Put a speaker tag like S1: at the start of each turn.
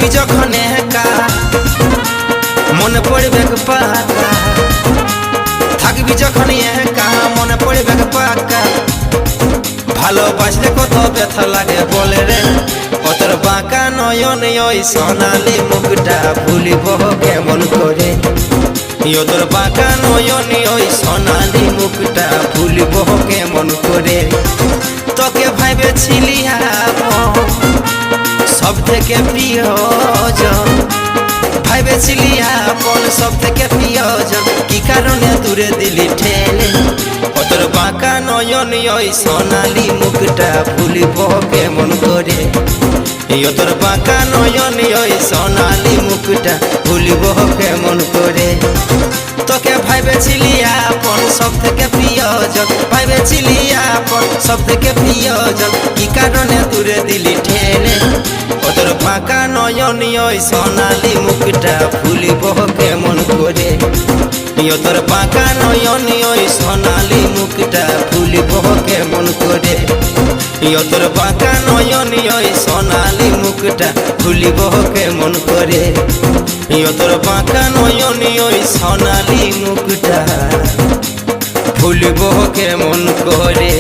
S1: থাকবি যখন একা মনে পড়বে পাকা, থাকবি যখন একা মনে পড়বে পাকা। ভালোবাসলে কত ব্যথা লাগে বলে রে, তোর বাঁকা নয়ন ওই সোনালি মুখটা ভুলিব কেমন করে। তোর বাঁকা নয়ন ওই সোনালি মুখটা ভুলিব কেমন করে। তোকে ভাইবেছিলি সব থেকে প্রিয়জন, ভাইবেছিলি আপন সব থেকে প্রিয়জন, কি কারণে দূরে দিলি ঠেলে। তোর বাঁকা নয়ন ওই সোনালি মুখটা ভুলিব কেমন করে। তোর বাঁকা নয়ন ওই সোনালি মুখটা ভুলিব কেমন করে। তোকে ভাইবেছিলি আপন সব থেকে প্রিয়জন, ভাইবেছিলি আপন সব থেকে প্রিয়জন, কি কারণে দূরে দিলি ঠেলে। তোর বাঁকা নয়ন ওই সোনালি মুখটা ভুলিব কেমন করে। তোর বাঁকা নয়ন ওই সোনালি মুখটা ভুলিব কেমন করে। তোর বাঁকা নয়ন ওই সোনালি মুখটা ভুলিব কেমন করে। তোর বাঁকা নয়ন ওই সোনালি মুখটা ভুলিব কেমন করে।